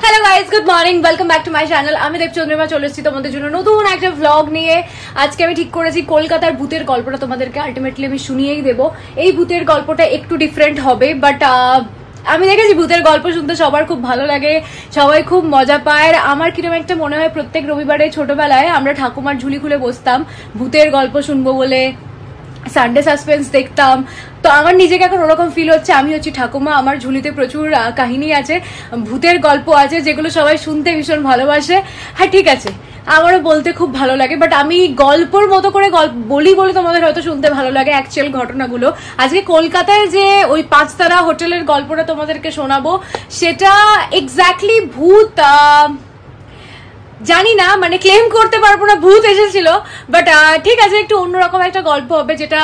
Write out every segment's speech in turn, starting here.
Hello guys, good morning, welcome back to my channel. আমি দেবচন্দ্রিমা চলে এসেছি তোমাদের জন্য নতুন একটা ভ্লগ নিয়ে। আজকে আমি ঠিক করেছি কলকাতার ভূতের গল্পটা তোমাদেরকে আলটিমেটলি আমি শুনিয়েই দেবো। এই ভূতের গল্পটা একটু ডিফারেন্ট হবে, বাট আমি দেখেছি ভূতের গল্প শুনতে সবার খুব ভালো লাগে, সবাই খুব মজা পায়। আর আমার কিরকম একটা মনে হয় প্রত্যেক রবিবারে ছোটবেলায় আমরা ঠাকুমার ঝুলি খুলে বসতাম ভূতের গল্প শুনবো বলে, সানডে সাসপেন্স দেখতাম। তো আমার নিজেকে এখন ওরকম ফিল হচ্ছে আমি হচ্ছি ঠাকুমা, আমার ঝুলিতে প্রচুর কাহিনী আছে, ভূতের গল্প আছে যেগুলো সবাই শুনতে ভীষণ ভালোবাসে। হ্যাঁ ঠিক আছে, আমারও বলতে খুব ভালো লাগে, বাট আমি গল্পর মতো করে বলি বলে তোমাদের হয়তো শুনতে ভালো লাগে অ্যাকচুয়াল ঘটনাগুলো। আজকে কলকাতায় যে ওই 5 তারা হোটেলের গল্পটা তোমাদেরকে শোনাবো, সেটা এক্স্যাক্টলি ভূত জানি না, মানে ক্লেম করতে পারবো না ভূত এসেছিল, বাট ঠিক আছে, একটু অন্যরকম একটা গল্প হবে যেটা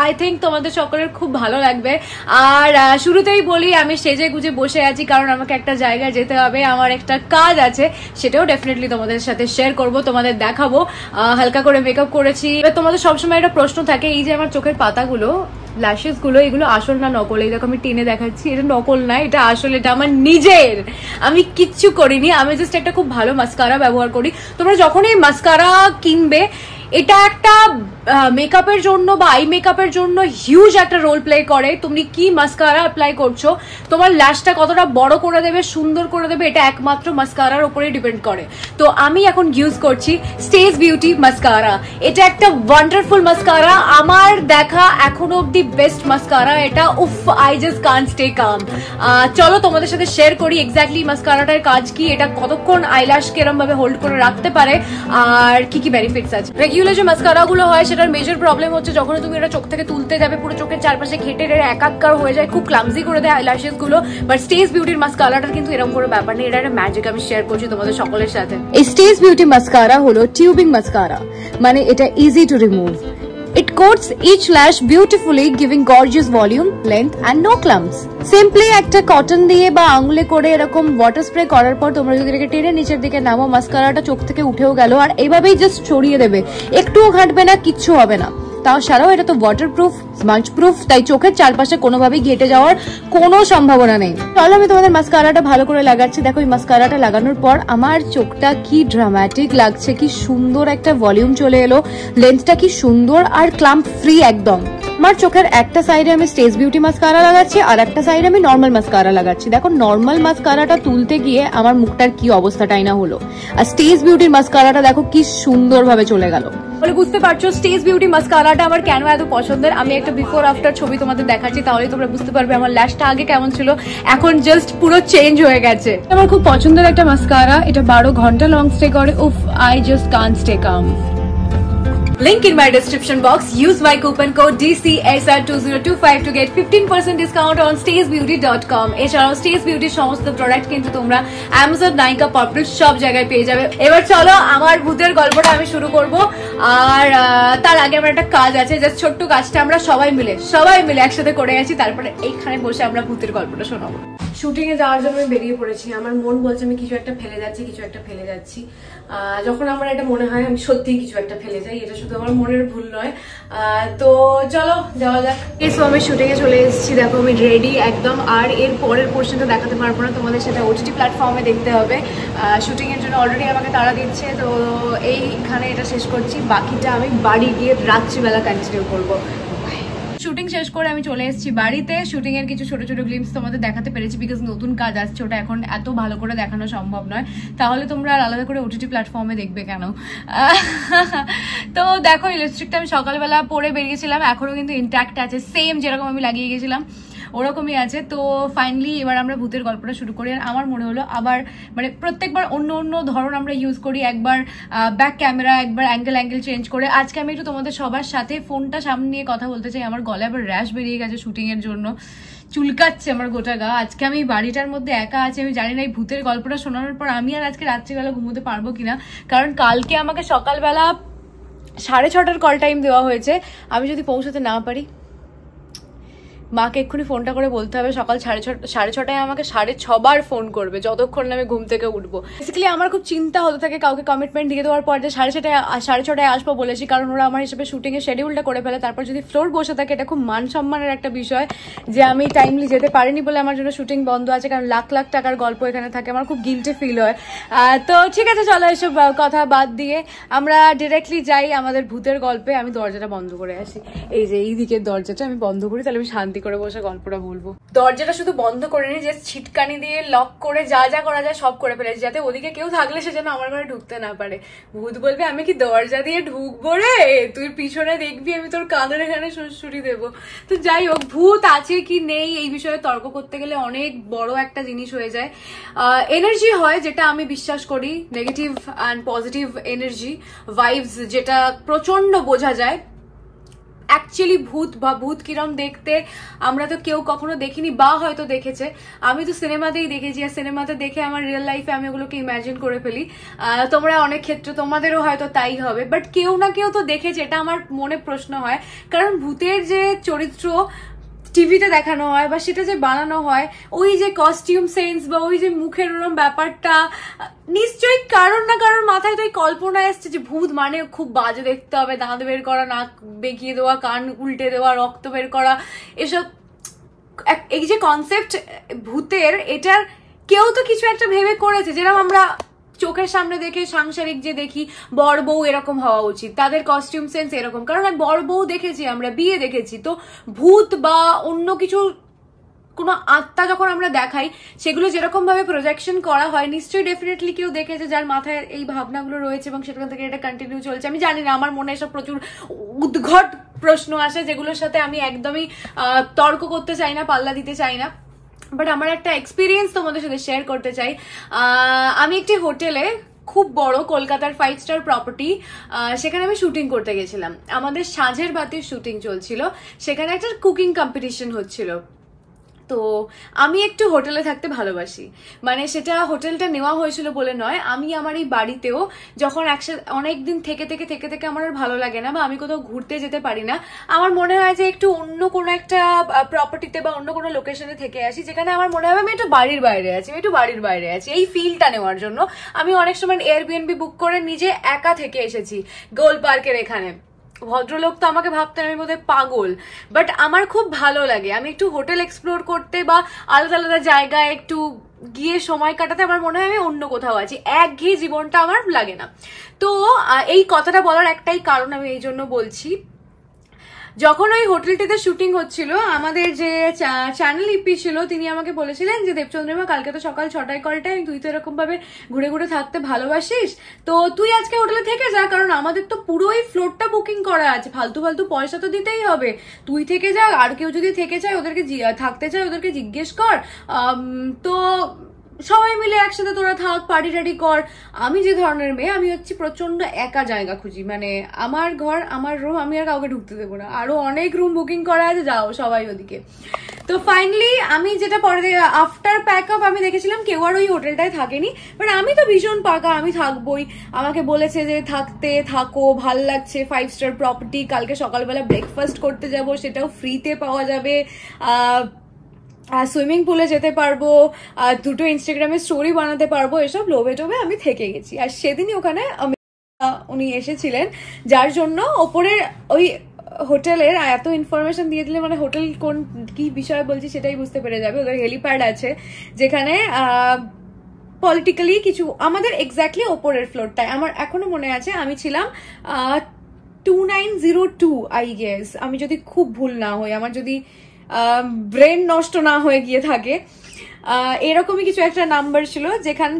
আই থিঙ্ক তোমাদের সকলের খুব ভালো লাগবে। আর শুরুতেই বলি আমি সেজে গুজে বসে আছি কারণ আমাকে একটা জায়গায় যেতে হবে, আমার একটা কাজ আছে, সেটাও ডেফিনেটলি তোমাদের সাথে শেয়ার করব, তোমাদের দেখাবো। হালকা করে মেকআপ করেছি। এবার তোমাদের সবসময় একটা প্রশ্ন থাকে, এই যে আমার চোখের পাতাগুলো, ল্যাশেস গুলো, এগুলো আসল না নকল? এই দেখো আমি টেনে দেখাচ্ছি, এটা নকল না, এটা আসল, এটা আমার নিজের, আমি কিচ্ছু করিনি। আমি জাস্ট একটা খুব ভালো মাস্কারা ব্যবহার করি। তোমরা যখন এই মাস্কারা কিনবে, এটা একটা মেকআপের জন্য বা আই মেকআপের জন্য হিউজ একটা রোল প্লে করে। তুমি কি মাস্কারা অ্যাপ্লাই করছো, তোমার ল্যাশটা কতটা বড় করে দেবে, সুন্দর করে দেবে, এটা একমাত্র মাস্কারার উপরে ডিপেন্ড করে। তো আমি এখন ইউজ করছি স্টেজ বিউটি মাস্কারা। এটা একটা ওয়ান্ডারফুল মাস্কারা, আমার দেখা এখনো অব্দি বেস্ট মাস্কারা এটা। উফ, I just Kant stay calm. চলো তোমাদের সাথে শেয়ার করি এক্স্যাক্টলি মাস্কারাটার কাজ কি, এটা কতক্ষণ আইল্যাশ কেরম ভাবে হোল্ড করে রাখতে পারে, আর কি কি বেনিফিটস আছে। রেগুলার যে মাস্কারা গুলো হয় সেটার মেজর প্রবলেম হচ্ছে যখন তুমি এটা চোখ থেকে তুলতে যাবে, পুরো চোখের চারপাশে ঘেটে একাকার হয়ে যায়, খুব ক্লামজি করে দেয় আইল্যাশেস গুলো। বাট স্টেজ বিউটির মাস্কারাটার কিন্তু এরকম কোনো ব্যাপার নেই, এটা একটা ম্যাজিক। আমি শেয়ার করছি তোমাদের সকলের সাথে। এই স্টেজ বিউটি মাস্কারা হলো টিউবিং মাস্কারা, মানে এটা easy to remove. It coats each lash beautifully, giving gorgeous volume, length and no clumps. Simply একটা কটন দিয়ে বা আঙুলে করে এরকম ওয়াটার স্প্রে করার পর তোমরা যদি এটাকে টেনে নিচের দিকে নামো, মাস্কারাটা চোখ থেকে উঠেও গেল। আর এইভাবেই জাস্ট ছড়িয়ে দেবে, একটুও ঘাটবে না, কিচ্ছু হবে না। তাও ছাড়াও এটা তো ওয়াটারপ্রুফ, স্পঞ্জ প্রুফ, তাই চোখের চারপাশে কোনোভাবেই ঘেটে যাওয়ার কোনো সম্ভাবনা নেই। চলো আমি তোমাদের মাস্কারাটা ভালো করে লাগাচ্ছি। দেখো এই মাস্কারাটা লাগানোর পর আমার চোখটা কি ড্রামাটিক লাগছে, কি সুন্দর একটা ভলিউম চলে এলো, লেন্সটা কি সুন্দর আর ক্লাম্প ফ্রি একদম। আমার চোখের একটা সাইডে আমি স্টেজ বিউটি মাস্কারা লাগাচ্ছি, আর একটা সাইডে আমি নর্মাল মাস্কারা লাগাচ্ছি। দেখো নর্মাল মাস্কারাটা তুলতে গিয়ে আমার মুখটার কি অবস্থাটাই না হলো, আর স্টেজ বিউটির মাস্কারাটা দেখো কি সুন্দর ভাবে চলে গেল। বলে বুঝতে পারছো স্টেজ বিউটি মাস্কারাটা আমার কেন এত পছন্দের। আমি একটা বিফোর আফটার ছবি তোমাদের দেখাচ্ছি, তাহলে তোমরা বুঝতে পারবে আমার ল্যাশটা আগে কেমন ছিল, এখন জাস্ট পুরো চেঞ্জ হয়ে গেছে। আমার খুব পছন্দের একটা মাস্কারা, এটা 12 ঘন্টা লং স্টে করে। উফ, I just Kant stay calm. Link in my description box. Use my coupon code DCSR2025 to get 15% discount on stagebeauty.com. এছাড়াও স্টেজ বিউটির সমস্ত প্রোডাক্ট কিন্তু তোমরা Amazon, Nykaa, Purplle সব জায়গায় পেয়ে যাবে। এবার চলো আমার ভূতের গল্পটা আমি শুরু করব। আর তার আগে আমার একটা কাজ আছে, জাস্ট ছোট্ট কাজটা আমরা সবাই মিলে একসাথে করে গেছি, তারপরে এইখানে বসে আমরা ভূতের গল্পটা শোনাবো। শুটিং এ যাওয়ার জন্য আমি বেরিয়ে পড়েছি। আমার মন বলছে আমি কিছু একটা ফেলে যাচ্ছি। যখন আমার এটা মনে হয় আমি সত্যি কিছু একটা ফেলে যাই, এটা শুধু আমার মনের ভুল নয়। তো চলো যাওয়া যাক। এসো আমি শুটিং এ চলে এসেছি, দেখো আমি রেডি একদম। আর এর পরের পোর্শনটা দেখাতে পারবো না তোমাদের, সেটা ওটিটি প্ল্যাটফর্মে দেখতে হবে। শুটিং এর জন্য অলরেডি আমাকে তাড়া দিচ্ছে, তো এইখানে এটা শেষ করছি, বাকিটা আমি বাড়ি গিয়ে রাত্রিবেলা কন্টিনিউ করবো। শুটিং শেষ করে আমি চলে এসেছি বাড়িতে। শুটিং এর কিছু ছোট ছোট গ্লিমস তোমাদের দেখাতে পেরেছি, বিকজ নতুন কাজ আসছে, ওটা এখন এত ভালো করে দেখানো সম্ভব নয়, তাহলে তোমরা আর আলাদা করে ওটিটি প্ল্যাটফর্মে দেখবে কেন। তো দেখো এই লিপস্টিকটা আমি সকালবেলা পরে বেরিয়েছিলাম, এখনো কিন্তু ইনট্যাক্ট আছে, সেম যেরকম আমি লাগিয়ে গেছিলাম ওরকমই আছে। তো ফাইনালি এবার আমরা ভূতের গল্পটা শুরু করি। আর আমার মনে হলো আবার মানে প্রত্যেকবার অন্য অন্য ধরন আমরা ইউজ করি, একবার ব্যাক ক্যামেরা, একবার অ্যাঙ্গেল চেঞ্জ করে। আজকে আমি একটু তোমাদের সবার সাথে ফোনটা সামনে নিয়ে কথা বলতে চাই। আমার গলায় আবার র্যাশ বেরিয়ে গেছে শুটিং এর জন্য, চুলকাচ্ছে আমার গোটা গা। আজকে আমি বাড়িটার মধ্যে একা আছি, আমি জানি না এই ভূতের গল্পটা শোনানোর পর আমি আর আজকে রাত্রিবেলা ঘুমোতে পারবো কিনা, কারণ কালকে আমাকে সকালবেলা 6:30টার কল টাইম দেওয়া হয়েছে। আমি যদি পৌঁছাতে না পারি, মাকে এক্ষুনি ফোনটা করে বলতে হবে, সকাল 6:30 আমাকে 6:30 বার ফোন করবে যতক্ষণ আমি ঘুম থেকে উঠবো। বেসিক্যালি আমার খুব চিন্তা হতে থাকে কাউকে কমিটমেন্ট দিয়ে দেওয়ার পর যে 6:30 আসবো বলেছি, কারণ ওরা আমার হিসেবে শুটিং এর শিডিউলটা করে ফেলে। তারপর যদি ফ্লোর বসে থাকে এটা খুব মান সম্মানের একটা বিষয় যে আমি টাইমলি যেতে পারিনি বলে আমার জন্য শুটিং বন্ধ আছে, কারণ লাখ লাখ টাকার গল্প এখানে থাকে, আমার খুব গিল্টি ফিল হয়। তো ঠিক আছে, চলো এসব কথা বাদ দিয়ে আমরা ডিরেক্টলি যাই আমাদের ভূতের গল্পে। আমি দরজাটা বন্ধ করে আসি, এই যে এই দিকের দরজাটা আমি বন্ধ করি, তাহলে আমি শান্তি করে বসে গল্পটা বলবো। দরজাটা শুধু বন্ধ করে নি, যে ছিটকানি দিয়ে লক করে যা যা করা যায় সব করে ফেলেছি, যাতে ওদিকে কেউ থাকলে সে যেন আমার ঘরে ঢুকতে না পারে। ভূত বলবে আমি কি দরজা দিয়ে ঢুকবো রে, তুই পিছনে দেখবি আমি তোর কাঁধের এখানে সুড়সুড়ি দেবো। তো যাই হোক, ভূত আছে কি নেই এই বিষয়ে তর্ক করতে গেলে অনেক বড় একটা জিনিস হয়ে যায়। এনার্জি হয় যেটা আমি বিশ্বাস করি, negative and positive energy vibes, যেটা প্রচন্ড বোঝা যায়। অ্যাকচুয়ালি ভূত বা ভূত কিরম দেখতে আমরা তো কেউ কখনো দেখিনি, বা হয়তো দেখেছে, আমি তো সিনেমাতেই দেখেছি, আর সিনেমাতে দেখে আমার রিয়েল লাইফে আমি ওগুলোকে ইমাজিন করে ফেলি। তোমরা অনেক ক্ষেত্রে তোমাদেরও হয়তো তাই হবে, বাট কেউ না কেউ তো দেখেছে, এটা আমার মনে প্রশ্ন হয়। কারণ ভূতের যে চরিত্র টিভিতে দেখানো হয় বা সেটা যে বানানো হয়, ওই যে কস্টিউম সেন্স বা ওই যে মুখের ওরম ব্যাপারটা, নিশ্চয়ই কারোর না কারোর মাথায় তো এই কল্পনা এসছে যে ভূত মানে খুব বাজে দেখতে হবে, দাঁত বের করা, নাক বেঁকিয়ে দেওয়া, কান উল্টে দেওয়া, রক্ত বের করা, এসব। এই যে কনসেপ্ট ভূতের, এটার কেউ তো কিছু একটা ভেবে করেছে। যেরকম আমরা চোখের সামনে দেখে সাংসারিক যে দেখি বর বউ এরকম হওয়া উচিত, তাদের কস্টিউম সেন্স এরকম, কারণ বর বউ দেখেছি আমরা, বিয়ে দেখেছি। তো ভূত বা অন্য কিছু কোনো আত্মা যখন আমরা দেখাই, সেগুলো যেরকম ভাবে প্রজেকশন করা হয়, নিশ্চয়ই ডেফিনেটলি কেউ দেখেছে যার মাথায় এই ভাবনাগুলো রয়েছে এবং সেখান থেকে এটা কন্টিনিউ চলছে। আমি জানি না, আমার মনে এসব প্রচুর উদ্ঘট প্রশ্ন আসে যেগুলোর সাথে আমি একদমই তর্ক করতে চাই না, পাল্লা দিতে চাই না, বাট আমার একটা এক্সপিরিয়েন্স তোমাদের সাথে শেয়ার করতে চাই। আমি একটি হোটেলে, খুব বড় কলকাতার 5 স্টার প্রপার্টি, সেখানে আমি শুটিং করতে গেছিলাম। আমাদের সাঁঝের বাতির শুটিং চলছিল, সেখানে একটা কুকিং কম্পিটিশন হচ্ছিল। তো আমি একটু হোটেলে থাকতে ভালোবাসি, মানে সেটা হোটেলটা নেওয়া হয়েছিল বলে নয়, আমি আমার এই বাড়িতেও যখন একসাথে অনেকদিন থেকে থেকে থেকে থেকে আমার আর ভালো লাগে না, বা আমি কোথাও ঘুরতে যেতে পারি না, আমার মনে হয় যে একটু অন্য কোনো একটা প্রপার্টিতে বা অন্য কোনো লোকেশনে থেকে আসি, যেখানে আমার মনে হয় আমি একটু বাড়ির বাইরে আছি, আমি একটু বাড়ির বাইরে আছি, এই ফিলটা নেওয়ার জন্য আমি অনেক সময় এয়ারবিএনবি বুক করে নিজে একা থেকে এসেছি গোল পার্কের এখানে। ভদ্রলোক তো আমাকে ভাবতেন আমি বোধহয় পাগল, বাট আমার খুব ভালো লাগে আমি একটু হোটেল এক্সপ্লোর করতে বা আলাদা আলাদা জায়গায় একটু গিয়ে সময় কাটাতে। আমার মনে হয় আমি অন্য কোথাও আছি, একঘেয়ে জীবনটা আমার লাগে না। তো এই কথাটা বলার একটাই কারণ, আমি এই জন্য বলছি, যখন ওই হোটেলটিতে শুটিং হচ্ছিল, আমাদের যে চ্যানেল ইপি ছিল তিনি আমাকে বলেছিলেন যে দেবচন্দ্রিমা, কালকে তো সকাল 6টায় কল টাইম, তুই তো এরকম ভাবে ঘুরে ঘুরে থাকতে ভালোবাসিস, তো তুই আজকে হোটেলে থেকে যা, কারণ আমাদের তো পুরোই ফ্লোরটা বুকিং করা আছে, ফালতু ফালতু পয়সা তো দিতেই হবে, তুই থেকে যা, আর কেউ যদি থেকে চায় ওদেরকে থাকতে চায় ওদেরকে জিজ্ঞেস কর, তো সবাই মিলে একসাথে তোরা থাক, পার্টি টাটি কর। আমি যে ধরনের মেয়ে, আমি হচ্ছে প্রচন্ড একা জায়গা খুঁজি, মানে আমার ঘর আমার রুম, আমি আর কাউকে ঢুকতে দেবো না, আরো অনেক রুম বুকিং করা আছে, যাও সবাই ওদিকে। তো ফাইনালি আমি যেটা পরে আফটার প্যাক আপ আমি দেখেছিলাম কেউ আর ওই হোটেলটায় থাকেনি, বাট আমি তো ভীষণ পাকা, আমি থাকবোই। আমাকে বলেছে যে থাকো, ভাল লাগছে, 5 স্টার প্রপার্টি, কালকে সকালবেলা ব্রেকফাস্ট করতে যাব, সেটাও ফ্রিতে পাওয়া যাবে, সুইমিং পুলে যেতে পারবো, দুটো ইনস্টাগ্রামে স্টোরি বানাতে পারবো, এসব লোভে টোভে আমি থেকে গেছি। আর সেদিনই ওখানে উনি এসেছিলেন, যার জন্য ওপরের ওই হোটেলের এত ইনফরমেশন দিয়ে দিলে, মানে হোটেল কোন কি বিষয়ে বলছি সেটাই বুঝতে পেরে যাবে। ওদের হেলিপ্যাড আছে যেখানে পলিটিক্যালি কিছু, আমাদের এক্স্যাক্টলি ওপরের ফ্লোরটায়, আমার এখনো মনে আছে আমি ছিলাম 2902 আই গেস, আমি যদি খুব ভুল না হই, আমার যদি ব্রেন নষ্ট না হয়ে গিয়ে থাকে, এরকমই কিছু একটা নাম্বার ছিল,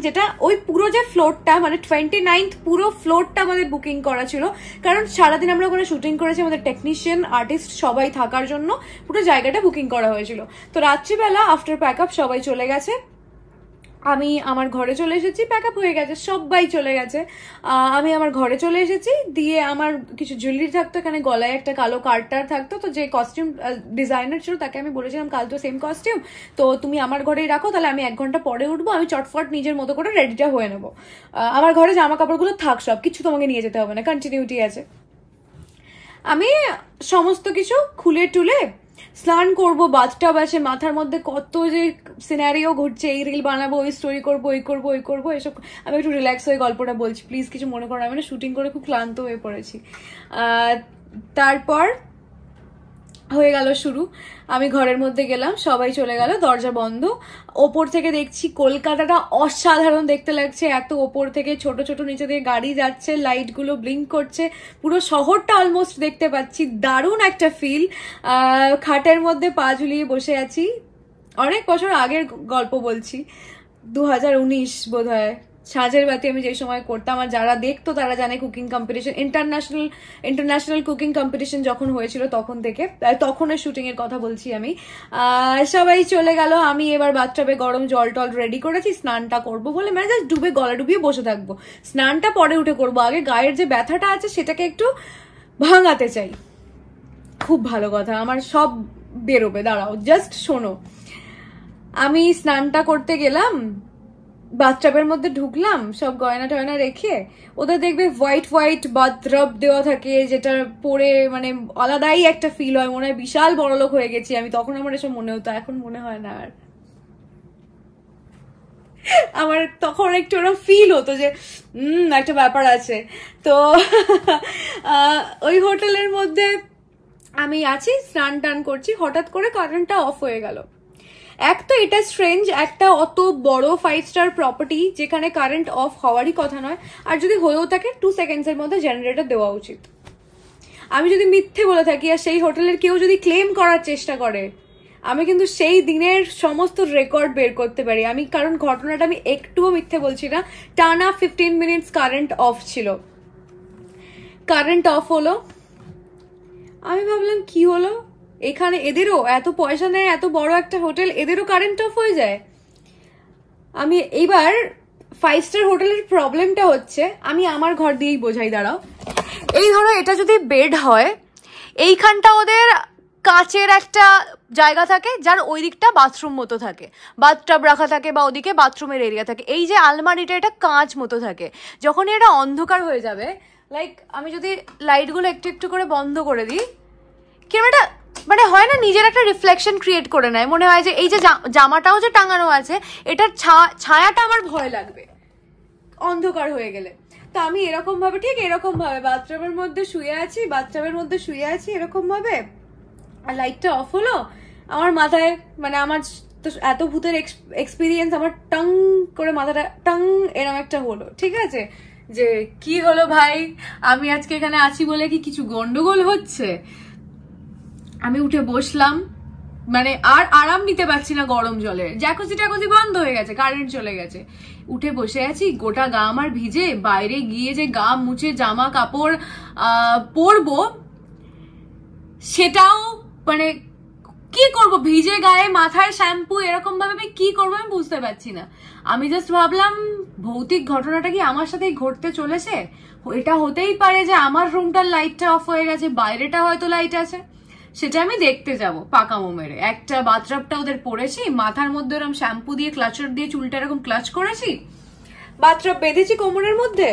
যেটা ওই পুরো যে ফ্লোরটা, মানে 29th পুরো ফ্লোরটা আমাদের বুকিং করা ছিল, কারণ সারাদিন আমরা ওখানে শুটিং করেছি, আমাদের টেকনিশিয়ান আর্টিস্ট সবাই থাকার জন্য পুরো জায়গাটা বুকিং করা হয়েছিল। তো রাত্রিবেলা আফটার প্যাক আপ সবাই চলে গেছে, আমি আমার ঘরে চলে এসেছি, প্যাক আপ হয়ে গেছে, সবাই চলে গেছে, আমি আমার ঘরে চলে এসেছি, দিয়ে আমার কিছু জুয়েলারি থাকতো, এখানে গলায় একটা কালো কার্টার থাকতো, তো যে কস্টিউম ডিজাইনার ছিল তাকে আমি বলেছিলাম কাল তো সেম কস্টিউম, তো তুমি আমার ঘরেই রাখো, তাহলে আমি 1 ঘন্টা পরে উঠবো, আমি চটফট নিজের মতো করে রেডিটা হয়ে নেবো, আমার ঘরে জামা কাপড়গুলো থাক, সব কিছু তোমাকে নিয়ে যেতে হবে না, কন্টিনিউটি আছে। আমি সমস্ত কিছু খুলে টুলে স্নান করবো, বাথটাব আছে, মাথার মধ্যে কত যে সিনারিও ঘুরছে, এই রিল বানাবো, ওই স্টোরি করবো, ওই করবো, ওই করবো, এসব। আমি একটু রিল্যাক্স হয়ে গল্পটা বলছি, প্লিজ কিছু মনে করো, আমি না শুটিং করে খুব ক্লান্ত হয়ে পড়েছি। তারপর হয়ে গেল শুরু, আমি ঘরের মধ্যে গেলাম, সবাই চলে গেল, দরজা বন্ধ। ওপর থেকে দেখছি কলকাতাটা অসাধারণ দেখতে লাগছে, এত ওপর থেকে ছোট ছোট নিচে দিয়ে গাড়ি যাচ্ছে, লাইটগুলো ব্লিঙ্ক করছে, পুরো শহরটা অলমোস্ট দেখতে পাচ্ছি, দারুণ একটা ফিল। খাটের মধ্যে পা ঝুলিয়ে বসে আছি, অনেক বছর আগের গল্প বলছি, 2019 বোধ হয়, সাঁঝের বাতি আমি যে সময় করতাম, আর যারা দেখতো তারা জানে cooking competition, international cooking competition যখন হয়েছিল তখন থেকে, তখনের শুটিং এর কথা বলছি আমি। সবাই চলে গেল, আমি এবার বাথটাবে গরম জল টল রেডি করেছি, স্নানটা করবো বলে, মানে জাস্ট ডুবে গলা ডুবিয়ে বসে থাকবো, স্নানটা পরে উঠে করবো, আগে গায়ের যে ব্যথাটা আছে সেটাকে একটু ভাঙাতে চাই। খুব ভালো কথা, আমার সব বেরোবে, দাঁড়াও জাস্ট শোনো। আমি স্নানটা করতে গেলাম, বাথটাবের মধ্যে ঢুকলাম, সব গয়না টয়না রেখে, ওদের দেখবে হোয়াইট হোয়াইট বাথরব দেওয়া থাকে, যেটা পরে মানে আলাদাই একটা ফিল হয়, মনে হয় বিশাল বড়লোক হয়ে গেছি আমি, তখন আমার এসব মনে হতো, এখন মনে হয় না আর। আমার তখন একটু ওরকম ফিল হতো যে একটা ব্যাপার আছে। তো ওই হোটেলের মধ্যে আমি আছি, স্নান টান করছি, হঠাৎ করে কারেন্টটা অফ হয়ে গেল। এক তো এটা স্ট্রেঞ্জ, একটা অত বড় 5 স্টার প্রপার্টি যেখানে কারেন্ট অফ হওয়ারই কথা নয়, আর যদি হয়েও থাকে 2 সেকেন্ডসের মধ্যে জেনারেটর দেওয়া উচিত। আমি যদি মিথ্যে বলে থাকি আর সেই হোটেলের কেউ যদি ক্লেম করার চেষ্টা করে, আমি কিন্তু সেই দিনের সমস্ত রেকর্ড বের করতে পারি আমি, কারণ ঘটনাটা আমি একটুও মিথ্যে বলছি না। টানা 15 মিনিটস কারেন্ট অফ ছিল। কারেন্ট অফ হলো, আমি ভাবলাম কি হলো, এখানে এদেরও এত পয়সা নেয়, এত বড় একটা হোটেল, এদেরও কারেন্ট অফ হয়ে যায়। আমি এইবার 5 স্টার হোটেলের প্রবলেমটা হচ্ছে, আমি আমার ঘর দিয়েই বোঝাই, দাঁড়াও। এই ধরো এটা যদি বেড হয়, এইখানটা ওদের কাচের একটা জায়গা থাকে, যার ওই দিকটা বাথরুম মতো থাকে, বাথটাব রাখা থাকে, বা ওদিকে বাথরুমের এরিয়া থাকে। এই যে আলমারিটা, এটা কাঁচ মতো থাকে। যখন এটা অন্ধকার হয়ে যাবে, লাইক আমি যদি লাইটগুলো একটু একটু করে বন্ধ করে দিই, কিরকম একটা মানে হয় না, নিজের একটা রিফ্লেকশন ক্রিয়েট করে নেয়, মনে হয় যে এই যে জামাটাও যে টাঙানো আছে, এটার ছায়াটা আমার ভয় লাগবে অন্ধকার হয়ে গেলে। তো আমি এরকম ভাবে, ঠিক এরকম ভাবে বাথরুমের মধ্যে শুয়ে আছি এরকম ভাবে, আর লাইটটা অফ হলো, আমার মাথায় মানে আমার তো এত ভূতের এক্সপিরিয়েন্স, আমার টং করে মাথাটা টং এরকম একটা হলো, ঠিক আছে, যে কি হলো ভাই, আমি আজকে এখানে আছি বলে কি কিছু গন্ডগোল হচ্ছে। আমি উঠে বসলাম, মানে আর আরাম নিতে পারছি না গরম জলের, জ্যাকুজি ট্যাকুজি বন্ধ হয়ে গেছে, কারেন্ট চলে গেছে। উঠে বসে আছি, গোটা গা আমার ভিজে, বাইরে গিয়ে যে গা মুছে জামা কাপড় পরবো, সেটাও মানে কি করব, ভিজে গায়ে মাথায় শ্যাম্পু, এরকম ভাবে আমি কি করবো আমি বুঝতে পারছি না। আমি জাস্ট ভাবলাম ভৌতিক ঘটনাটা কি আমার সাথেই ঘটতে চলেছে। এটা হতেই পারে যে আমার রুমটার লাইটটা অফ হয়ে গেছে, বাইরেটা হয়তো লাইট আছে, সেটা আমি দেখতে যাব পাকামো মেরে। একটা বাথটাবটা ওদের পরেছি, মাথার মধ্যে এরকম শ্যাম্পু দিয়ে ক্লাচার দিয়ে চুলটা এরকম ক্লাচ করেছি, বাথটাব বেঁধেছি কোমরের মধ্যে,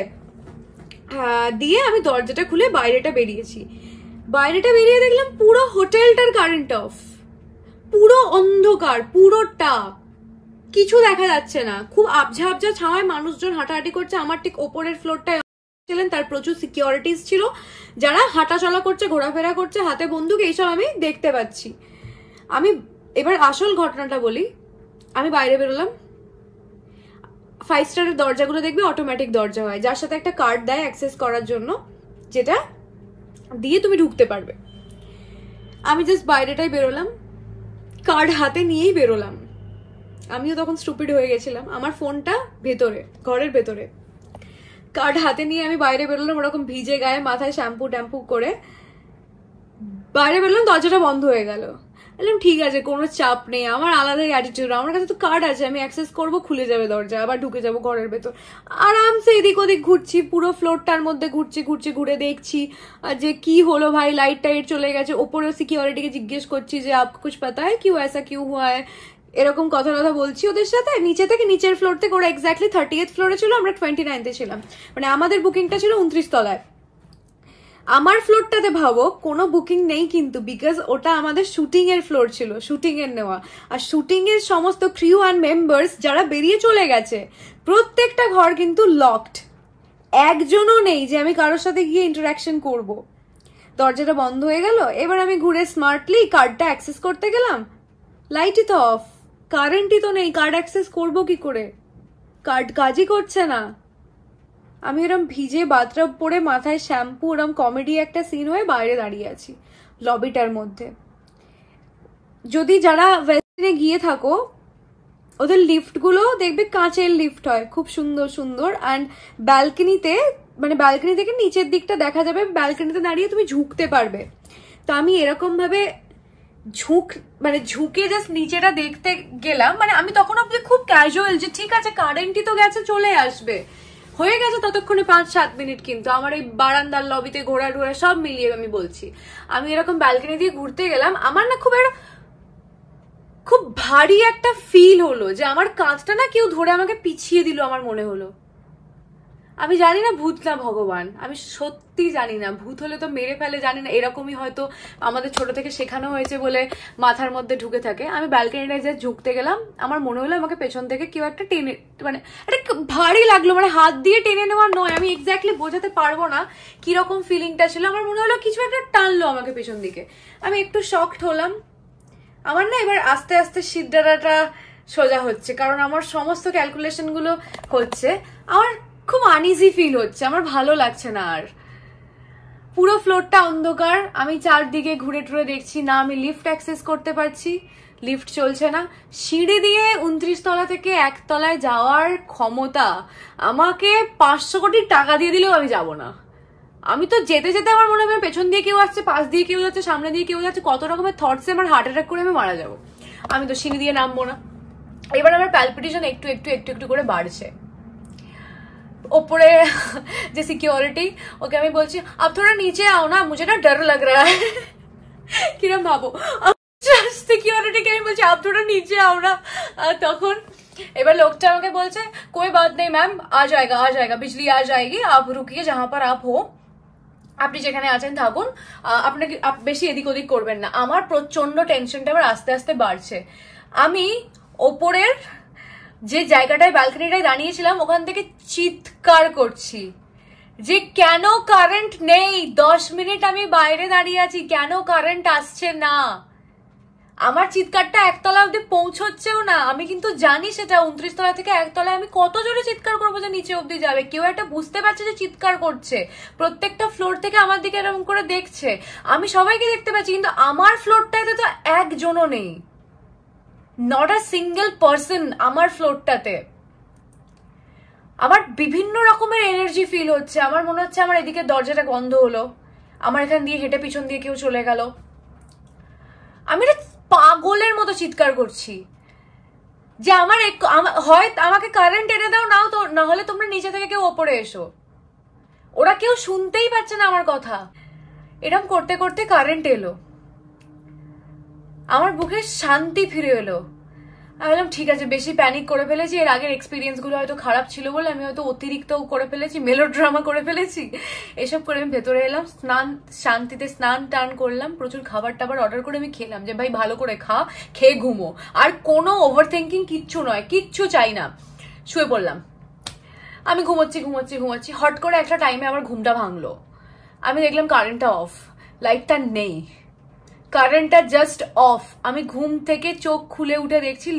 দিয়ে আমি দরজাটা খুলে বাইরেটা বেরিয়েছি। বাইরেটা বেরিয়ে দেখলাম পুরো হোটেলটার কারেন্ট অফ, পুরো অন্ধকার, পুরোটা কিছু দেখা যাচ্ছে না, খুব আবঝা আবঝা ছাওয়ায় মানুষজন হাঁটাহাঁটি করছে। আমার ঠিক ওপরের ফ্লোরটায় ছিলেন, তার প্রচুর সিকিউরিটিস ছিল যারা হাঁটাচলা করছে, ঘোরাফেরা করছে, হাতে বন্দুক, এইসব আমি দেখতে পাচ্ছি। আমি এবার আসল ঘটনাটা বলি, আমি বাইরে বেরোলাম। 5 স্টারের দরজাগুলো দেখবে অটোমেটিক দরজা হয়, যার সাথে একটা কার্ড দেয় অ্যাক্সেস করার জন্য, যেটা দিয়ে তুমি ঢুকতে পারবে। আমি জাস্ট বাইরেটাই বেরোলাম, কার্ড হাতে নিয়েই বেরোলাম। আমিও তখন স্টুপিড হয়ে গেছিলাম, আমার ফোনটা ভেতরে, ঘরের ভেতরে, কার্ড হাতে নিয়ে আমি বাইরে বেরোলাম, ওরকম ভিজে গায়ে, মাথায় শ্যাম্পু ট্যাম্পু করে বাইরে বেরোলাম। দরজাটা বন্ধ হয়ে গেল। বললাম ঠিক আছে, কোনো চাপ নেই, আমার আলাদাই অ্যাটিটিউড, আমার কাছে তো কার্ড আছে, আমি অ্যাক্সেস করবো, খুলে যাবে দরজা, আবার ঢুকে যাবো ঘরের ভেতর। আরামসে এদিক ওদিক ঘুরছি, পুরো ফ্লোরটার মধ্যে ঘুরছি, ঘুরে দেখছি যে কি হলো ভাই, লাইট টাইট চলে গেছে। ওপরেও সিকিউরিটিকে জিজ্ঞেস করছি যে আপকো কুছ পাতা হ্যায়, কিউ ऐसा क्यों हुआ है, এরকম কথা বলছি ওদের সাথে। নিচে থেকে, নিচের ফ্লোর থেকে, ওরা এক্স্যাক্টলি 30th ফ্লোরে ছিল, আমরা 29th ছিলাম, মানে আমাদের বুকিংটা ছিল 29 তলায়। আমার ফ্লোরটাতে ভাবো কোনো বুকিং নেই কিন্তু, বিকজ ওটা আমাদের শুটিং এর ফ্লোর ছিল, শুটিং এর নেওয়া। আর শুটিং এর সমস্ত ক্রিউ অ্যান্ড মেম্বার্স যারা বেরিয়ে চলে গেছে, প্রত্যেকটা ঘর কিন্তু লকড, একজনও নেই যে আমি কারোর সাথে গিয়ে ইন্টারাকশন করব। দরজাটা বন্ধ হয়ে গেল, এবার আমি ঘুরে স্মার্টলি কার্ডটা অ্যাক্সেস করতে গেলাম, লাইটই তো অফ, কারেন্টই তো নেই, কার্ড অ্যাক্সেস করবো কি করে, কার্ড কাজই করছে না। আমি এরম ভিজে বাথটাব পরে মাথায় শ্যাম্পু, এরম কমেডি একটা সিন হয়ে বাইরে দাঁড়িয়ে আছি লবিটার মধ্যে। যদি যারা ওয়েস্টার্নে গিয়ে থাকো, ওদের লিফটগুলো দেখবে কাঁচের লিফট হয়, খুব সুন্দর সুন্দর, অ্যান্ড ব্যালকনিতে, মানে ব্যালকনি থেকে নিচের দিকটা দেখা যাবে, ব্যালকনিতে দাঁড়িয়ে তুমি ঝুঁকতে পারবে। তো আমি এরকম ভাবে ঝুঁকে জাস্ট নিচেটা দেখতে গেলাম। মানে আমি তখন অব্দি খুব ক্যাজুয়াল যে ঠিক আছে কারেন্টই তো গেছে, চলে আসবে, হয়ে গেছে ততক্ষণে 5-7 মিনিট। কিন্তু আমার এই বারান্দার লবিতে ঘোরা টোরা সব মিলিয়ে আমি বলছি, আমি এরকম ব্যালকনি দিয়ে ঘুরতে গেলাম, আমার না খুব ভারী একটা ফিল হলো যে আমার কাঁধটা না কেউ ধরে আমাকে পিছিয়ে দিল। আমার মনে হলো, আমি জানি না ভূত না ভগবান, আমি সত্যি জানি না, ভূত হলে তো মেরে ফেলে, জানি না, এরকমই হয়তো আমাদের ছোট থেকে শেখানো হয়েছে বলে মাথার মধ্যে ঢুকে থাকে। আমি ব্যালকনিটায় যে ঝুঁকতে গেলাম, আমার মনে হলো আমাকে পেছন থেকে কেউ একটা টেনে, মানে একটা ভারী লাগলো, মানে হাত দিয়ে টেনে নেওয়া নয়, আমি এক্স্যাক্টলি বোঝাতে পারবো না কিরকম ফিলিংটা ছিল। আমার মনে হলো কিছু একটা টানলো আমাকে পেছন দিকে, আমি একটু শকড হলাম। আমার না এবার আস্তে আস্তে সিদ্ধারাটা সোজা হচ্ছে, কারণ আমার সমস্ত ক্যালকুলেশন গুলো হচ্ছে। আমার খুব আনইজি ফিল হচ্ছে, আমার ভালো লাগছে না আর। পুরো ফ্লোরটা অন্ধকার, আমি চারদিকে ঘুরে টুরে দেখছি না আমি লিফট অ্যাক্সেস করতে পারছি, লিফট চলছে না। সিঁড়ি দিয়ে 29 তলা থেকে 1 তলায় যাওয়ার ক্ষমতা আমাকে 500 কোটি টাকা দিয়ে দিলেও আমি যাব না। আমি তো যেতে যেতে আমার মনে হবে পেছন দিয়ে কেউ আসছে, পাশ দিয়ে কেউ যাচ্ছে, সামনে দিয়ে কেউ যাচ্ছে, কত রকমের থটসে আমার হার্ট অ্যাটাক করে আমি মারা যাবো। আমি তো সিঁড়ি দিয়ে নামবো না। এবার আমার প্যালপিটেশন একটু একটু একটু একটু করে বাড়ছে। ওপরে যে সিকিউরিটি, ওকে আমি বলছি আপ থোড়া নিচে आओ না, মুঝে না ডর লাগ रहा है। কিরম ভাবো, সিকিউরিটিকে আমি বলছি আপ থোড়া নিচে आओ না। তখন এবার লোকটা আমাকে বলছে कोई बात नहीं मैम, आ जाएगा बिजली आ जाएगी, आप रुकिए जहां पर आप हो, আপনি যেখানে আছেন থাকুন, আপনাকে বেশি এদিক ওদিক করবেন না। আমার প্রচন্ড টেনশনটা এবার আস্তে আস্তে বাড়ছে। আমি ওপরের যে জায়গাটায় ব্যালকনিটায় দাঁড়িয়েছিলাম ওখান থেকে চিৎকার করছি যে কেন কারেন্ট নেই, 10 মিনিট আমি বাইরে দাঁড়িয়ে আছি, কেন কারেন্ট আসছে না। আমার চিৎকারটা 1 তলা অব্দি পৌঁছচ্ছেও না। আমি কিন্তু জানি সেটা 29 তলা থেকে 1 তলায় আমি কত জোরে চিৎকার করবো যে নিচে অব্দি যাবে। কেউ একটা বুঝতে পারছে যে চিৎকার করছে, প্রত্যেকটা ফ্লোর থেকে আমার দিকে এরকম করে দেখছে, আমি সবাইকে দেখতে পাচ্ছি, কিন্তু আমার ফ্লোরটাতে তো একজনও নেই, নট আ সিঙ্গেল পার্সন আমার ফ্লোরটাতে। আমার বিভিন্ন রকমের এনার্জি ফিল হচ্ছে। আমার মনে হচ্ছে আমার এদিকে দরজাটা বন্ধ হলো, আমার এখান দিয়ে হেঁটে পিছন দিয়ে কেউ চলে গেল। আমি পাগলের মতো চিৎকার করছি যে আমার হয় আমাকে কারেন্ট এনে দাও, নাও তো, না হলে তোমরা নিচে থেকে কেউ ওপরে এসো। ওরা কেউ শুনতেই পাচ্ছে না আমার কথা। এরকম করতে করতে কারেন্ট এলো, আমার বুকে শান্তি ফিরে এলো। আমি বললাম ঠিক আছে, বেশি প্যানিক করে ফেলেছি, এর আগের এক্সপিরিয়েন্স গুলো হয়তো খারাপ ছিল বলে আমি হয়তো অতিরিক্ত করে ফেলেছি, মেলোড্রামা করে ফেলেছি। এসব করে আমি ভেতরে এলাম, শান্তিতে স্নান টান করলাম, প্রচুর খাবার টাবার অর্ডার করে আমি খেলাম যে ভাই ভালো করে খা, খেয়ে ঘুমো, আর কোনো ওভার থিঙ্কিং কিচ্ছু নয়, কিচ্ছু চাই না। শুয়ে পড়লাম, আমি ঘুমোচ্ছি। হট করে একটা টাইমে আমার ঘুমটা ভাঙলো। আমি দেখলাম কারেন্টটা অফ, লাইটটা নেই, কারেন্টটা জাস্ট অফ। আমি ঘুম থেকে চোখ খুলে উঠে দেখছি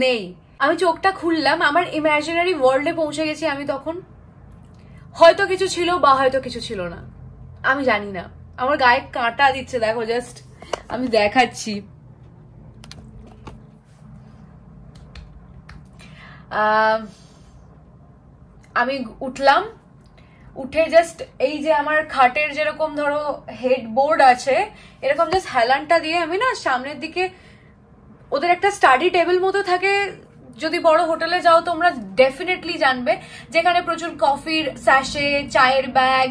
নেই। আমি চোখটা খুললাম, আমার ইমাজিনারি ওয়ার্ল্ডে পৌঁছে গেছি আমি তখন। হয়তো কিছু ছিল বা হয়তো কিছু ছিল না, আমি জানি না। আমার গায়ে কাঁটা দিচ্ছে, দেখো জাস্ট আমি দেখাচ্ছি। আমি উঠলাম, উঠে জাস্ট এই যে আমার খাটের যেরকম ধরো হেডবোর্ড আছে, এরকম জাস্ট হেলানটা দিয়ে আমি না সামনের দিকে, ওদের একটা স্টাডি টেবিল মতো থাকে, যদি বড় হোটেলে যাও তোমরা ডেফিনেটলি জানবে, যেখানে প্রচুর কফির স্যাশে, চায়ের ব্যাগ,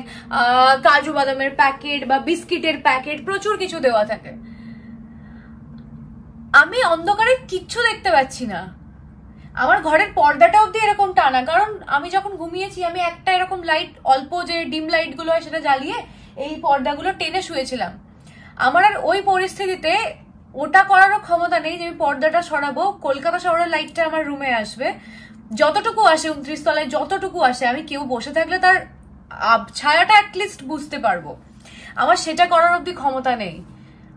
কাজু বাদামের প্যাকেট বা বিস্কিটের প্যাকেট, প্রচুর কিছু দেওয়া থাকে। আমি অন্ধকারে কিচ্ছু দেখতে পাচ্ছি না। আমার ঘরের পর্দাটা অব্দি এরকম টানা, কারণ আমি যখন ঘুমিয়েছি আমি একটা এরকম লাইট, অল্প যে ডিম লাইট গুলো হয় সেটা জ্বালিয়ে এই পর্দাগুলো টেনে শুয়েছিলাম। আমার আর ওই পরিস্থিতিতে ওটা করারও ক্ষমতা নেই যে আমি পর্দাটা সরাবো, কলকাতা শহরের লাইটটা আমার রুমে আসবে, যতটুকু আসে 29 তলায় যতটুকু আসে, আমি কেউ বসে থাকলে তার ছায়াটা অ্যাটলিস্ট বুঝতে পারবো, আমার সেটা করার অব্দি ক্ষমতা নেই।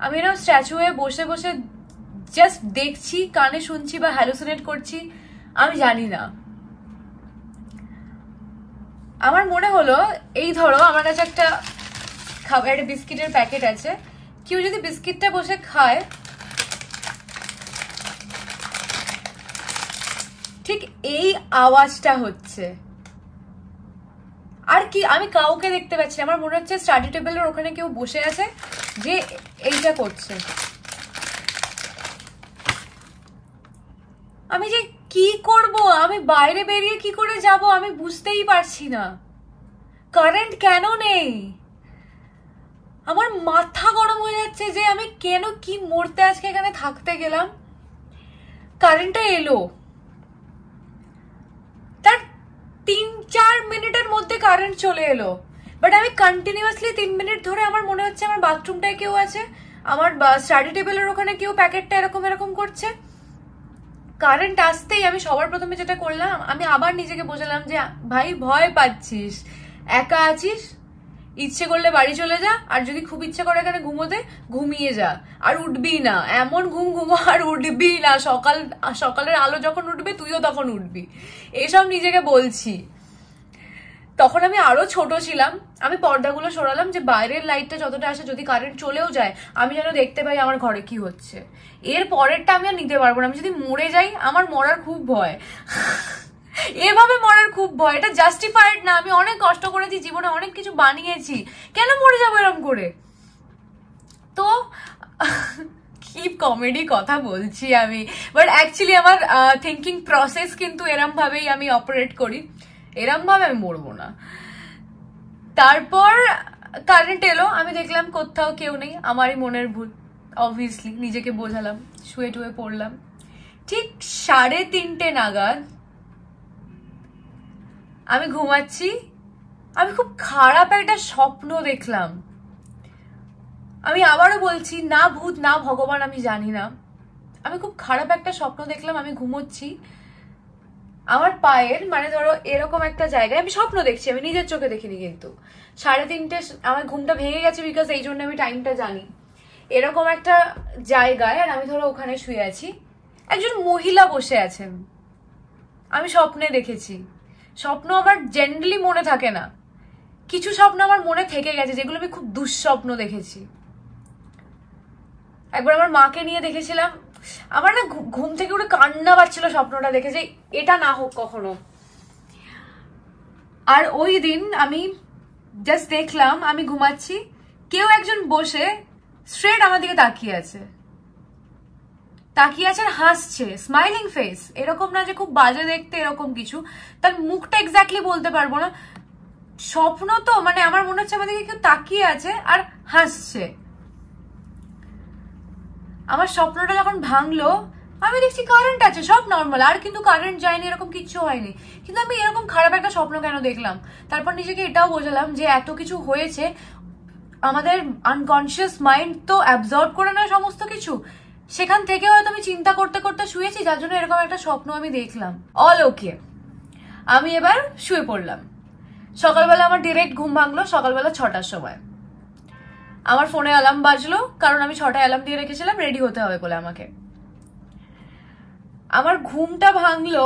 আমি এরকম স্ট্যাচু হয়ে বসে বসে জাস্ট দেখছি, কানে শুনছি বা হ্যালুসিনেট করছি, আমি জানি না। আমার মনে হলো এই ধরো আমার কাছে একটা খাবার বিস্কিটের প্যাকেট আছে, কেউ যদি বিস্কিটটা বসে খায় ঠিক এই আওয়াজটা হচ্ছে। আর কি, আমি কাউকে দেখতে পাচ্ছি, আমার মনে হচ্ছে স্টাডি টেবিলের ওখানে কেউ বসে আছে যে এইটা করছে। আমি যে কি করব, আমি বাইরে বেরিয়ে কি করে যাব আমি বুঝতেই পারছি না। কারেন্ট কেন নেই, আমার মাথা গরম হয়ে যাচ্ছে যে আমি কেন কি মরতে আজকে এখানে থাকতে গেলাম। কারেন্টটা এলো, তার 3-4 মিনিটের মধ্যে কারেন্ট চলে এলো, বাট আমি কন্টিনিউয়াসলি 3 মিনিট ধরে আমার মনে হচ্ছে আমার বাথরুমটায় কেউ আছে, আমার স্টাডি টেবিলের ওখানে কেউ প্যাকেটটা এরকম এরকম করছে। কারেন্ট আসতেই আমি সবার প্রথমে যেটা করলাম, আমি আবার নিজেকে বোঝালাম যে ভাই ভয় পাচ্ছিস, একা আছিস, ইচ্ছে করলে বাড়ি চলে যা, আর যদি খুব ইচ্ছে করে এখানে ঘুমোতে ঘুমিয়ে যা, আর উঠবি না, এমন ঘুমো আর উঠবি না, সকালের আলো যখন উঠবে তুইও তখন উঠবি, এসব নিজেকে বলছি। তখন আমি আরো ছোট ছিলাম, আমি পর্দাগুলো সরালাম যে বাইরের লাইটটা যতটা আসে যদি কারেন্ট চলেও যায় আমি যেন দেখতে পাই আমার ঘরে কি হচ্ছে। এর পরেরটা আমি আর নিতে পারবো না, আমি যদি মরে যাই, আমার মরার খুব ভয়, এভাবে মরার খুব ভয়, এটা জাস্টিফাইড না। আমি অনেক কষ্ট করেছি জীবনে, অনেক কিছু বানিয়েছি, কেন মরে যাবো এরকম করে? তো কি কমেডি কথা বলছি আমি, বাট অ্যাকচুয়ালি আমার থিঙ্কিং প্রসেস কিন্তু এরম ভাবেই আমি অপারেট করি, এরম ভাবে আমি মরবো না। তারপর কারেন্ট এলো, আমি দেখলাম কোথাও কেউ নেই, আমারই মনের ভুল, অবভিয়াসলি নিজেকে বোঝালাম, শুয়ে টুয়ে পড়লাম। ঠিক 3:30 নাগাদ আমি ঘুমাচ্ছি, আমি খুব খারাপ একটা স্বপ্ন দেখলাম। আমি আবারও বলছি, না ভূত না ভগবান আমি জানি না, আমি খুব খারাপ একটা স্বপ্ন দেখলাম। আমি ঘুমোচ্ছি, আমার পায়ের মানে ধরো এরকম একটা জায়গায়, আমি স্বপ্ন দেখছি, আমি নিজের চোখে দেখিনি, কিন্তু 3:30 আমার ঘুমটা ভেঙে গেছে বিকজ এই জন্য আমি টাইমটা জানি, এরকম একটা জায়গায়, আর আমি ধরো ওখানে শুয়ে আছি, একজন মহিলা বসে আছেন, আমি স্বপ্নে দেখেছি। স্বপ্ন আমার জেনারেলি মনে থাকে না, কিছু স্বপ্ন আমার মনে থেকে গেছে যেগুলো আমি খুব দুঃস্বপ্ন দেখেছি। একবার আমার মাকে নিয়ে দেখেছিলাম, আমার না ঘুম থেকে উঠে কান্না পাচ্ছিল স্বপ্নটা দেখে যে এটা না হোক কখনো। আর ওই দিন আমি জাস্ট দেখলাম আমি ঘুমাচ্ছি, কেউ একজন বসে স্ট্রেট আমার দিকে তাকিয়ে আছে আর হাসছে, স্মাইলিং ফেস, এরকম না যে খুব বাজে দেখতে এরকম কিছু, তার মুখটা এক্স্যাক্টলি বলতে পারবো না, স্বপ্ন তো মানে আমার মনে হচ্ছে আমাদেরকে কেউ তাকিয়ে আছে আর হাসছে। আমার স্বপ্নটা যখন ভাঙলো আমি দেখছি কারেন্ট আছে, সব নর্মাল, আর কিন্তু কারেন্ট যায়নি, এরকম কিচ্ছু হয়নি, কিন্তু আমি এরকম খারাপ একটা স্বপ্ন কেন দেখলাম? তারপর নিজেকে এটাও বোঝালাম যে এত কিছু হয়েছে, আমাদের আনকনসিয়াস মাইন্ড তো অ্যাবজর্ব করে নেয় সমস্ত কিছু, সেখান থেকে হয়তো আমি চিন্তা করতে করতে শুয়েছি, যার জন্য এরকম একটা স্বপ্ন আমি দেখলাম। অল ওকে, আমি এবার শুয়ে পড়লাম। সকালবেলা আমার ডিরেক্ট ঘুম ভাঙলো, সকালবেলা 6টার সময়। আমার ফোনে অ্যালার্ম বাজলো, কারণ আমি 6টায় অ্যালার্ম দিয়ে রেখেছিলাম রেডি হতে হবে বলে আমাকে। আমার ঘুমটা ভাঙলো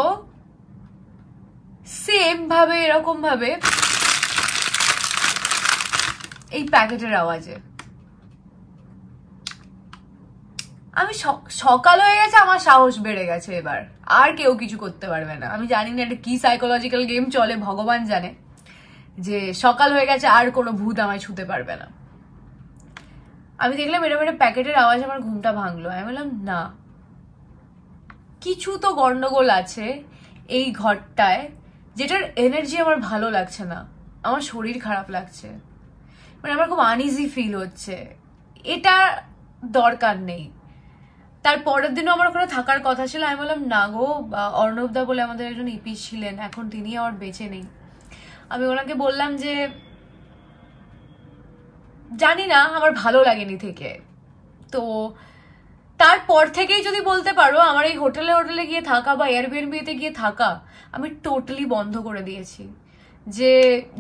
সেম ভাবে, এরকম ভাবে, এই প্যাকেটের আওয়াজে। আমি সকাল হয়ে গেছে, আমার সাহস বেড়ে গেছে, এবার আর কেউ কিছু করতে পারবে না। আমি জানি না এটা কি সাইকোলজিক্যাল গেম চলে, ভগবান জানে, যে সকাল হয়ে গেছে আর কোনো ভূত আমায় ছুতে পারবে না। আমি দেখলাম এরকম একটা প্যাকেটের আওয়াজ, আমার ঘুমটা ভাঙলো। আমি বললাম না, কিছু তো গন্ডগোল আছে এই ঘরটায়, যেটার এনার্জি আমার ভালো লাগছে না, আমার শরীর খারাপ লাগছে, মানে আমার খুব আনইজি ফিল হচ্ছে, এটা দরকার নেই। তার পরের দিনও আমার ওখানে থাকার কথা ছিল। আমি বললাম না গো, অর্ণবদা বলে আমাদের একজন ইপি ছিলেন, এখন তিনি আর বেঁচে নেই। আমি ওনাকে বললাম যে জানি না, আমার ভালো লাগেনি থেকে। তো তারপর থেকেই যদি বলতে পারো আমার এই হোটেলে হোটেলে গিয়ে থাকা বা এয়ারবিএনবিতে গিয়ে থাকা আমি টোটালি বন্ধ করে দিয়েছি। যে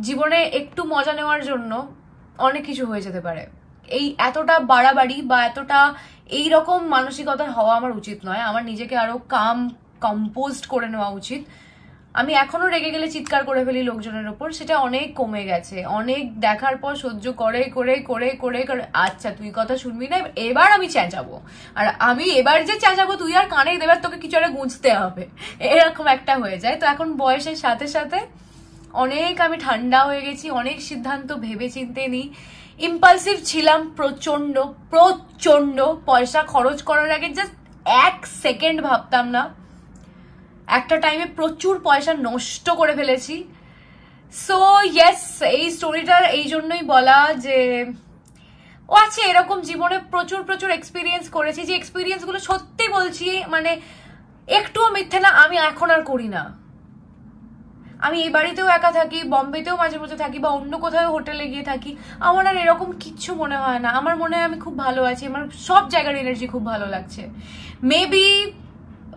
জীবনে একটু মজা নেওয়ার জন্য অনেক কিছু হয়ে যেতে পারে, এই এতটা বাড়াবাড়ি বা এতটা এইরকম মানসিকতার হওয়া আমার উচিত নয়। আমার নিজেকে আরো কম্পোজড করে নেওয়া উচিত। আমি এখনো রেগে গেলে চিৎকার করে ফেলি লোকজনের ওপর, সেটা অনেক কমে গেছে। অনেক দেখার পর সহ্য করে করে করে করে করে আচ্ছা তুই কথা শুনবি না, এবার আমি চেঁচাবো, আর আমি এবার যে চেঁচাবো তুই আর কানে দেবার, তোকে কিছু একটা গুঁজতে হবে, এরকম একটা হয়ে যায়। তো এখন বয়সের সাথে সাথে অনেক আমি ঠান্ডা হয়ে গেছি, অনেক সিদ্ধান্ত ভেবে চিন্তে নিই। ইম্পালসিভ ছিলাম প্রচন্ড প্রচন্ড, পয়সা খরচ করার আগে জাস্ট 1 সেকেন্ড ভাবতাম না। একটা টাইমে প্রচুর পয়সা নষ্ট করে ফেলেছি। সো ইয়েস, এই স্টোরিটার এই জন্যই বলা যে ও আছে এরকম জীবনে প্রচুর প্রচুর এক্সপিরিয়েন্স করেছি, যে এক্সপিরিয়েন্স গুলো সত্যি বলছি মানে একটুও মিথ্যে না, আমি এখন আর করি না। আমি এই বাড়িতেও একা থাকি, বম্বেতেও মাঝে মাঝে থাকি, বা অন্য কোথাও হোটেলে গিয়ে থাকি, আমার আর এরকম কিচ্ছু মনে হয় না। আমার মনে হয় আমি খুব ভালো আছি, আমার সব জায়গার এনার্জি খুব ভালো লাগছে। মেবি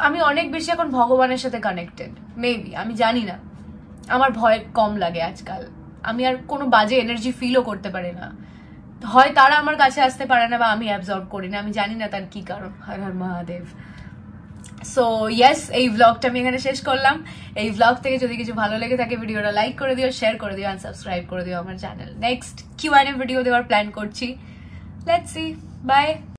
আমি অনেক বেশি এখন ভগবানের সাথে কানেক্টেড, মেবি, আমি জানি না। আমার ভয় কম লাগে আজকাল, আমি আর কোনো বাজে এনার্জি ফিলও করতে পারি না। হয় তারা আমার কাছে আসতে পারে না বা আমি অ্যাবজর্ব করি না, আমি জানি না তার কি কারণ। হর হর মহাদেব। সো ইয়েস, এই ব্লগটা আমি এখানে শেষ করলাম। এই ব্লগ থেকে যদি কিছু ভালো লেগে থাকে ভিডিওটা লাইক করে দিও, শেয়ার করে দিও, সাবস্ক্রাইব করে দিও আমার চ্যানেল। নেক্সট Q&A ভিডিও দেওয়ার প্ল্যান করছি, লেটস সি। বাই।